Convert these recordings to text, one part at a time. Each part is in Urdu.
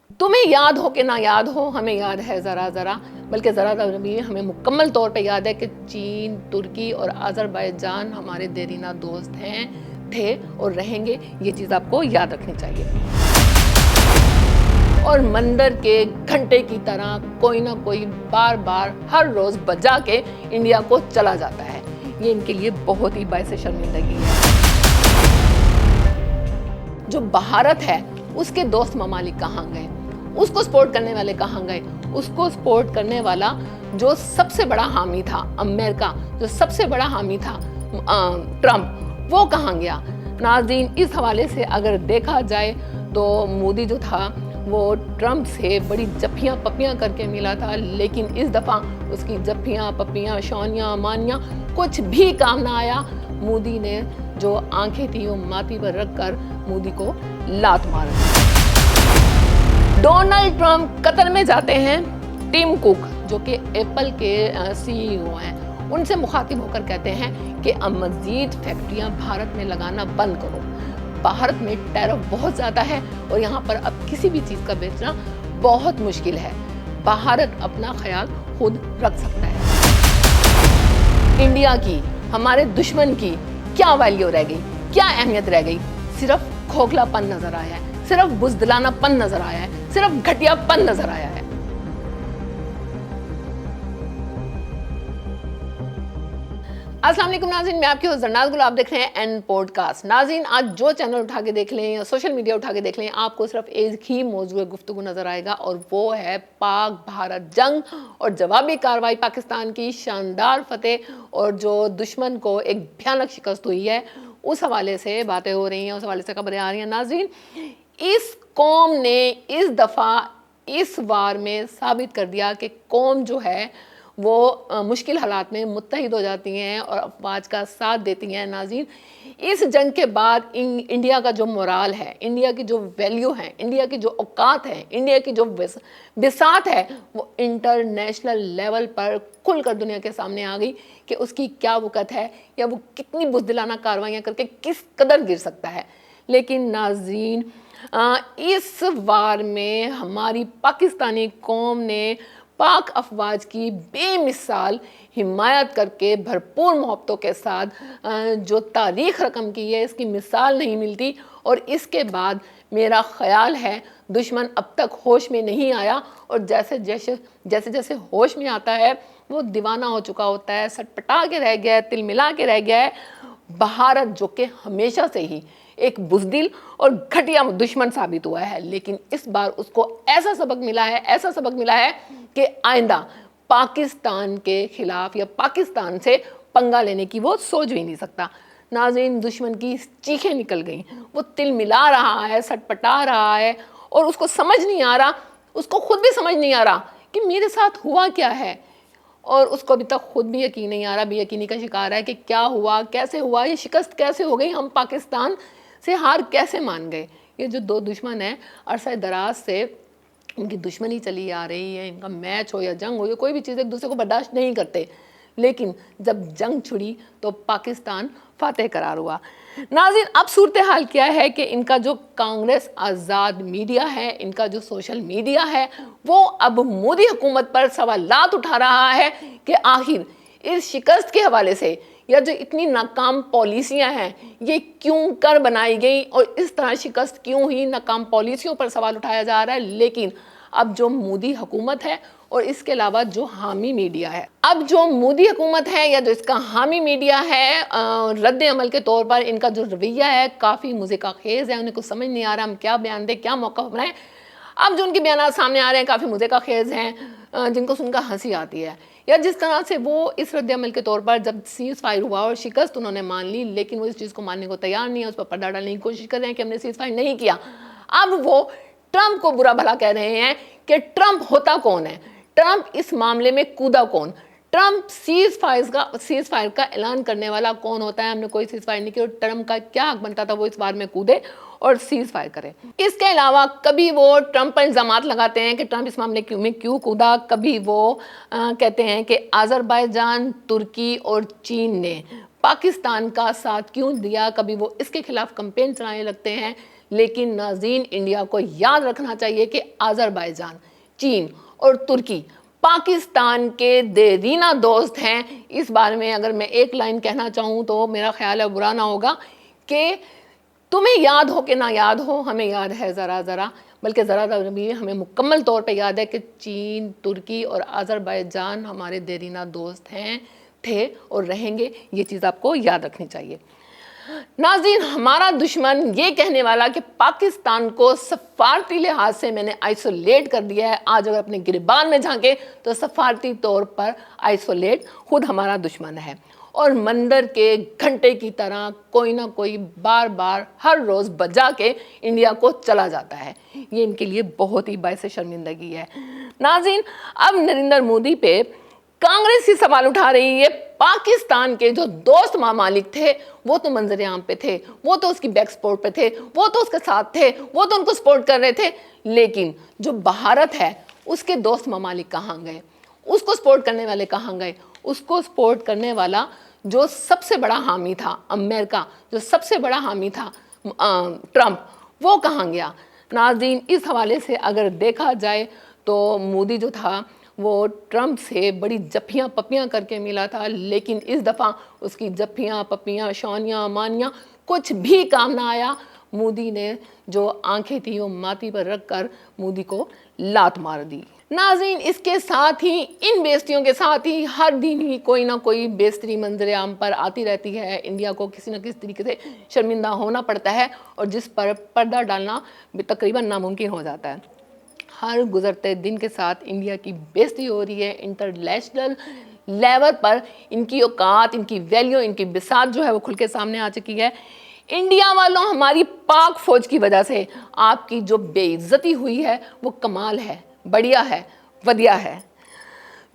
تمہیں یاد ہو کہ نہ یاد ہو، ہمیں یاد ہے ذرا ذرا، بلکہ ذرا ذرا بھی ہمیں مکمل طور پہ یاد ہے کہ چین، ترکی اور آذربائیجان ہمارے دیرینہ دوست ہیں، تھے اور رہیں گے۔ یہ چیز آپ کو یاد رکھنی چاہیے۔ اور مندر کے گھنٹے کی طرح کوئی نہ کوئی بار بار ہر روز بجا کے انڈیا کو چلا جاتا ہے۔ یہ ان کے لیے بہت ہی باعث شرمندگی ہے۔ جو بھارت ہے اس کے دوست ممالک کہاں گئے؟ اس کو سپورٹ کرنے والے کہاں گئے؟ اس کو سپورٹ کرنے والا جو سب سے بڑا حامی تھا امریکہ، جو سب سے بڑا حامی تھا ٹرمپ، وہ کہاں گیا؟ ناظرین، اس حوالے سے اگر دیکھا جائے تو مودی جو تھا وہ ٹرمپ سے بڑی جپیاں پپیاں کر کے ملا تھا، لیکن اس دفعہ اس کی جپیاں پپیاں شونیاں مانیاں کچھ بھی کام نہ آیا۔ مودی نے جو آنکھیں تھی وہ ماتھی پر رکھ کر مودی کو لات مارا۔ ڈونلڈ ٹرمپ قطر میں جاتے ہیں، ٹیم کوک جو کہ ایپل کے سی ای او ہیں، ان سے مخاطب ہو کر کہتے ہیں کہ اب مزید فیکٹریاں بھارت میں لگانا بند کرو۔ بھارت میں ٹیرف بہت زیادہ ہے اور یہاں پر اب کسی بھی چیز کا بیچنا بہت مشکل ہے۔ بھارت اپنا خیال خود رکھ سکتا ہے۔ انڈیا کی، ہمارے دشمن کی کیا ویلیو رہ گئی، کیا اہمیت رہ گئی؟ صرف کھوکھلا پن نظر آیا ہے، صرف بزدلانہ پن نظر آیا ہے، صرف گھٹیا پن نظر آیا ہے۔ السلام علیکم ناظرین، میں آپ کی ہوسٹ زرناز گل، آپ دیکھ رہے ہیں این پوڈ کاسٹ۔ ناظرین، آج جو چینل اٹھا کے دیکھ لیں یا سوشل میڈیا اٹھا کے دیکھ لیں، آپ کو صرف ایک ہی موضوع گفتگو نظر آئے گا، اور وہ ہے پاک بھارت جنگ اور جوابی کارروائی، پاکستان کی شاندار فتح اور جو دشمن کو ایک بھیانک شکست ہوئی ہے، اس حوالے سے باتیں ہو رہی ہیں، اس حوالے سے خبریں آ رہی ہیں۔ ناظرین، اس قوم نے اس دفعہ اس وار میں ثابت کر دیا کہ قوم جو ہے وہ مشکل حالات میں متحد ہو جاتی ہیں اور افواج کا ساتھ دیتی ہیں۔ ناظرین، اس جنگ کے بعد انڈیا کا جو مورال ہے، انڈیا کی جو ویلیو ہے، انڈیا کی جو اوقات ہے، انڈیا کی جو بساط ہے، وہ انٹرنیشنل لیول پر کھل کر دنیا کے سامنے آ گئی کہ اس کی کیا وقت ہے، یا وہ کتنی بزدلانہ کاروائیاں کر کے کس قدر گر سکتا ہے۔ لیکن ناظرین، اس وار میں ہماری پاکستانی قوم نے پاک افواج کی بے مثال حمایت کر کے بھرپور محبتوں کے ساتھ جو تاریخ رقم کی ہے، اس کی مثال نہیں ملتی۔ اور اس کے بعد میرا خیال ہے دشمن اب تک ہوش میں نہیں آیا، اور جیسے جیسے ہوش میں آتا ہے وہ دیوانہ ہو چکا ہوتا ہے، سٹپٹا کے رہ گیا ہے، تل ملا کے رہ گیا ہے۔ بھارت جو کہ ہمیشہ سے ہی ایک بزدل اور گھٹیا دشمن ثابت ہوا ہے، لیکن اس بار اس کو ایسا سبق ملا ہے کہ آئندہ پاکستان کے خلاف یا پاکستان سے پنگا لینے کی وہ سوچ بھی نہیں سکتا۔ ناظرین، دشمن کی چیخیں نکل گئیں، وہ تل ملا رہا ہے، سٹپٹا رہا ہے، اور اس کو سمجھ نہیں آ رہا، اس کو خود بھی سمجھ نہیں آ رہا کہ میرے ساتھ ہوا کیا ہے، اور اس کو ابھی تک خود بھی یقین نہیں آ رہا، بے یقینی کا شکار ہے کہ کیا ہوا، کیسے ہوا، یہ شکست کیسے ہو گئی، ہم پاکستان سے ہار کیسے مان گئے۔ یہ جو دو دشمن ہیں، عرصہ دراز سے ان کی دشمنی چلی آ رہی ہے، ان کا میچ ہو یا جنگ ہو یا کوئی بھی چیز ایک دوسرے کو برداشت نہیں کرتے، لیکن جب جنگ چھڑی تو پاکستان فاتح قرار ہوا۔ ناظرین، اب صورتحال کیا ہے کہ ان کا جو کانگریس آزاد میڈیا ہے، ان کا جو سوشل میڈیا ہے، وہ اب مودی حکومت پر سوالات اٹھا رہا ہے کہ آخر اس شکست کے حوالے سے یا جو اتنی ناکام پالیسیاں ہیں یہ کیوں کر بنائی گئی، اور اس طرح شکست کیوں ہوئی، ناکام پالیسیوں پر سوال اٹھایا جا رہا ہے۔ لیکن اب جو مودی حکومت ہے اور اس کے علاوہ جو حامی میڈیا ہے، یا جو اس کا حامی میڈیا ہے، رد عمل کے طور پر ان کا جو رویہ ہے کافی مضحکہ خیز ہے، انہیں کچھ سمجھ نہیں آ رہا ہم کیا بیان دیں، کیا موقف بنائیں۔ اب جو ان کے بیانات سامنے آ رہے ہیں کافی مضحکہ خیز ہیں، جن کو سن کر ہنسی آتی ہے، یا جس طرح سے وہ اس رد عمل کے طور پر جب سیز فائر ہوا اور شکست انہوں نے مان لی، لیکن وہ اس چیز کو ماننے کو تیار نہیں ہے، اس پر پردہ ڈالنے کی کوشش کر رہے ہیں کہ ہم نے سیز فائر نہیں کیا۔ اب وہ ٹرمپ کو برا بھلا کہہ رہے ہیں کہ ٹرمپ ہوتا کون ہے، ٹرمپ اس معاملے میں کودا کون، ٹرمپ سیز فائر کا اعلان کرنے والا کون ہوتا ہے، ہم نے کوئی سیز فائر نہیں کیا، اور ٹرمپ کا کیا حق بنتا تھا وہ اس بار میں کودے اور سیز فائر کرے۔ اس کے علاوہ کبھی وہ ٹرمپ پر الزامات لگاتے ہیں کہ ٹرمپ اس معاملے میں کیوں کودا، کبھی وہ کہتے ہیں کہ آذربائیجان، ترکی اور چین نے پاکستان کا ساتھ کیوں دیا، کبھی وہ اس کے خلاف کمپین چلانے لگتے ہیں۔ لیکن ناظرین انڈیا کو یاد رکھنا چاہیے کہ آذربائیجان، چین اور ترکی پاکستان کے دیرینہ دوست ہیں۔ اس بارے میں اگر میں ایک لائن کہنا چاہوں تو میرا خیال ہے برا نہ ہوگا کہ تمہیں یاد ہو کہ نہ یاد ہو، ہمیں یاد ہے ذرا ذرا، بلکہ ذرا ذرا بھی ہمیں مکمل طور پہ یاد ہے کہ چین، ترکی اور آذربائیجان ہمارے دیرینہ دوست ہیں، تھے اور رہیں گے۔ یہ چیز آپ کو یاد رکھنی چاہیے۔ ناظرین، ہمارا دشمن یہ کہنے والا کہ پاکستان کو سفارتی لحاظ سے میں نے آئسولیٹ کر دیا ہے، آج اگر اپنے گریبان میں جھانکے تو سفارتی طور پر آئسولیٹ خود ہمارا دشمن ہے، اور مندر کے گھنٹے کی طرح کوئی نہ کوئی بار بار ہر روز بجا کے انڈیا کو چلا جاتا ہے۔ یہ ان کے لیے بہت ہی باعث شرمندگی ہے۔ ناظرین، اب نریندر مودی پہ کانگریس ہی سوال اٹھا رہی ہے۔ پاکستان کے جو دوست ممالک تھے وہ تو منظر عام پہ تھے، وہ تو اس کی بیک سپورٹ پہ تھے، وہ تو اس کے ساتھ تھے، وہ تو ان کو سپورٹ کر رہے تھے، لیکن جو بھارت ہے اس کے دوست ممالک کہاں گئے؟ اس کو سپورٹ کرنے والے کہاں گئے؟ اس کو سپورٹ کرنے والا جو سب سے بڑا حامی تھا امریکہ، جو سب سے بڑا حامی تھا ٹرمپ، وہ کہاں گیا؟ ناظرین، اس حوالے سے اگر دیکھا جائے تو مودی جو تھا وہ ٹرمپ سے بڑی جپیاں پپیاں کر کے ملا تھا، لیکن اس دفعہ اس کی جپیاں پپیاں شانیاں مانیاں کچھ بھی کام نہ آیا۔ مودی نے جو آنکھیں تھی وہ ماتھی پر رکھ کر مودی کو لات مار دی۔ ناظرین، اس کے ساتھ ہی ان بیزتیوں کے ساتھ ہی ہر دن ہی کوئی نہ کوئی بیزتی منظر عام پر آتی رہتی ہے۔ انڈیا کو کسی نہ کسی طریقے سے شرمندہ ہونا پڑتا ہے، اور جس پر پردہ ڈالنا تقریباً ناممکن ہو جاتا ہے۔ ہر گزرتے دن کے ساتھ انڈیا کی بیزتی ہو رہی ہے، انٹرنیشنل لیول پر ان کی اوقات، ان کی ویلیو، ان کی بساط جو ہے وہ کھل کے سامنے آ چکی ہے۔ انڈیا والوں، ہماری پاک فوج کی وجہ سے آپ کی جو بے عزتی ہوئی ہے وہ کمال ہے، بڑھیا ہے، ودیا ہے،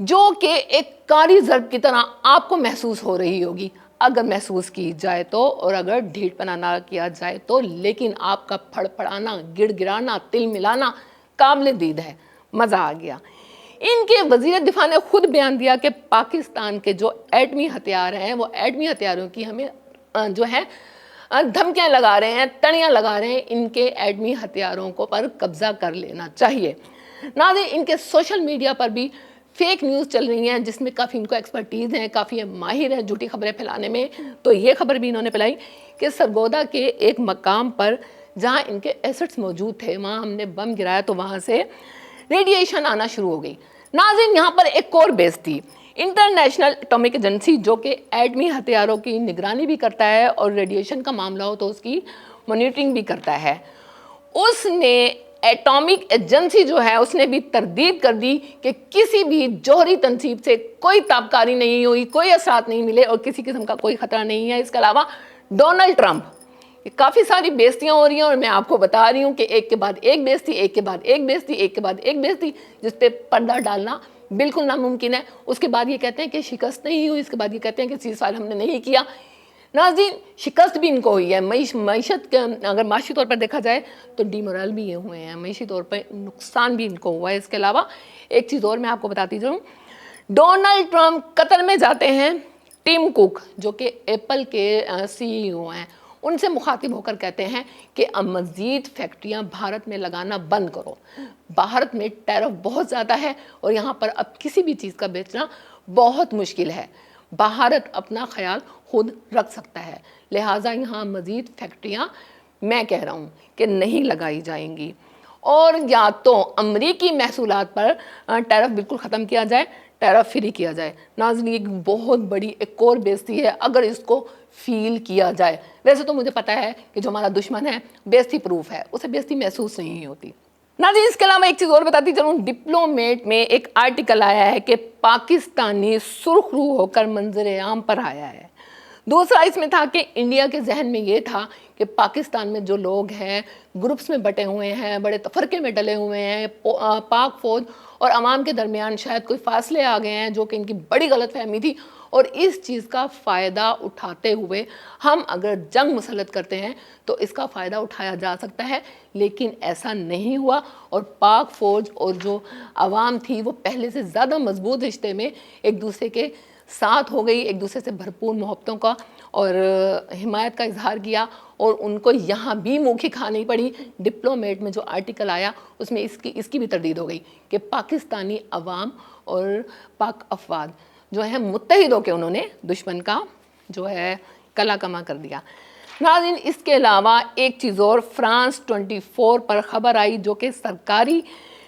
جو کہ ایک کاری ضرب کی طرح آپ کو محسوس ہو رہی ہوگی اگر محسوس کی جائے تو، اور اگر ڈھیٹ پنا نہ کیا جائے تو، لیکن آپ کا پھڑ پڑانا، گڑ گرانا، تل ملانا قابل دید ہے، مزہ آ گیا۔ ان کے وزیر دفاع نے خود بیان دیا کہ پاکستان کے جو ایٹمی ہتھیار ہیں وہ ایٹمی ہتھیاروں کی ہمیں جو ہے دھمکیاں لگا رہے ہیں، تڑیاں لگا رہے ہیں، ان کے ایٹمی ہتھیاروں کو پر قبضہ کر لینا چاہیے۔ ناظرین، ان کے سوشل میڈیا پر بھی فیک نیوز چل رہی ہیں جس میں کافی ان کو ایکسپرٹیز ہیں، کافی ماہر ہیں جھوٹی خبریں پھیلانے میں۔ تو یہ خبر بھی انہوں نے پھیلائی کہ سرگودا کے ایک مقام پر جہاں ان کے ایسٹس موجود تھے وہاں ہم نے بم گرایا تو وہاں سے ریڈیشن آنا شروع ہو گئی۔ ناظرین، یہاں پر ایک اور بیس تھی، انٹرنیشنل اٹامک ایجنسی جو کہ ایٹمی ہتھیاروں کی نگرانی بھی کرتا ہے اور ریڈیشن کا معاملہ ہو تو اس کی مانیٹرنگ بھی کرتا ہے۔ اس نے ایٹامک ایجنسی جو ہے اس نے بھی تردید کر دی کہ کسی بھی جوہری تنصیب سے کوئی تابکاری نہیں ہوئی، کوئی اثرات نہیں ملے اور کسی قسم کا کوئی خطرہ نہیں ہے۔ اس کے علاوہ ڈونلڈ ٹرمپ، کافی ساری بیزتیاں ہو رہی ہیں اور میں آپ کو بتا رہی ہوں کہ ایک کے بعد ایک بیزتی، ایک کے بعد ایک بیزتی، ایک کے بعد ایک بیزتی، جس پہ پردہ ڈالنا بالکل ناممکن ہے۔ اس کے بعد یہ کہتے ہیں کہ شکست نہیں ہوئی، اس کے بعد یہ کہتے ہیں کہ سیز فائر ہم نے نہیں کیا۔ ناظرین، شکست بھی ان کو ہوئی ہے، معیشت کے اگر معاشی طور پر دیکھا جائے تو ڈی مورل بھی یہ ہوئے ہیں، معیشی طور پر نقصان بھی ان کو ہوا ہے۔ اس کے علاوہ ایک چیز اور میں آپ کو بتاتی جاؤں، ڈونلڈ ٹرمپ قطر میں جاتے ہیں، ٹیم کوک جو کہ ایپل کے سی ای او ہیں، ان سے مخاطب ہو کر کہتے ہیں کہ اب مزید فیکٹریاں بھارت میں لگانا بند کرو، بھارت میں ٹیرف بہت زیادہ ہے اور یہاں پر اب کسی بھی چیز کا بیچنا بہت مشکل ہے، بھارت اپنا خیال خود رکھ سکتا ہے، لہٰذا یہاں مزید فیکٹریاں میں کہہ رہا ہوں کہ نہیں لگائی جائیں گی، اور یا تو امریکی محصولات پر ٹیرف بالکل ختم کیا جائے، ٹیرف فری کیا جائے۔ ناظرین، ایک بہت بڑی ایک اور بیزتی ہے اگر اس کو فیل کیا جائے۔ ویسے تو مجھے پتا ہے کہ جو ہمارا دشمن ہے بیزتی پروف ہے، اسے بیزتی محسوس نہیں ہوتی۔ ناظرین، اس کے علاوہ ایک چیز اور بتاتی چلوں، ڈپلومیٹ میں ایک آرٹیکل آیا ہے کہ پاکستانی سرخ رو ہو کر منظر عام پر آیا ہے۔ دوسرا اس میں تھا کہ انڈیا کے ذہن میں یہ تھا کہ پاکستان میں جو لوگ ہیں گروپس میں بٹے ہوئے ہیں، بڑے تفرقے میں ڈلے ہوئے ہیں، پاک فوج اور عوام کے درمیان شاید کوئی فاصلے آ گئے ہیں، جو کہ ان کی بڑی غلط فہمی تھی، اور اس چیز کا فائدہ اٹھاتے ہوئے ہم اگر جنگ مسلط کرتے ہیں تو اس کا فائدہ اٹھایا جا سکتا ہے، لیکن ایسا نہیں ہوا، اور پاک فوج اور جو عوام تھی وہ پہلے سے زیادہ مضبوط رشتے میں ایک دوسرے کے ساتھ ہو گئی، ایک دوسرے سے بھرپور محبتوں کا اور حمایت کا اظہار کیا، اور ان کو یہاں بھی منہ کی کھانی پڑی. ڈپلومیٹ میں جو آرٹیکل آیا اس میں اس کی بھی تردید ہو گئی کہ پاکستانی عوام اور پاک افواج جو ہیں متحد ہو کے انہوں نے دشمن کا جو ہے کلا کما کر دیا. ناظرین اس کے علاوہ ایک چیز اور، فرانس 24 پر خبر آئی جو کہ سرکاری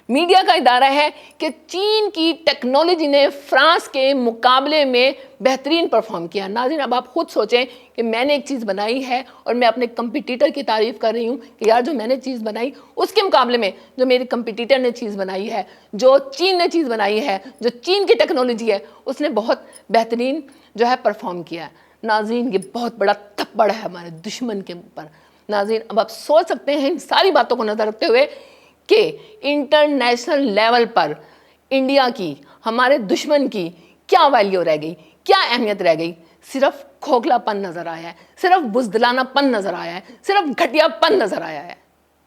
میڈیا کا ادارہ ہے کہ چین کی ٹیکنالوجی نے فرانس کے مقابلے میں بہترین پرفارم کیا. ناظرین اب آپ خود سوچیں کہ میں نے ایک چیز بنائی ہے اور میں اپنے کمپیٹیٹر کی تعریف کر رہی ہوں کہ یار جو میں نے چیز بنائی اس کے مقابلے میں جو میرے کمپیٹیٹر نے چیز بنائی ہے، جو چین نے چیز بنائی ہے، جو چین کی ٹیکنالوجی ہے، اس نے بہت بہترین جو ہے پرفارم کیا ہے. ناظرین یہ بہت بڑا تھپڑ ہے ہمارے دشمن کے اوپر. ناظرین اب آپ سوچ سکتے ہیں ان ساری باتوں کو نظر رکھتے ہوئے کہ انٹرنیشنل لیول پر انڈیا کی، ہمارے دشمن کی کیا ویلیو رہ گئی، کیا اہمیت رہ گئی؟ صرف کھوکھلا پن نظر آیا ہے، صرف بزدلانہ پن نظر آیا ہے، صرف گھٹیا پن نظر آیا ہے.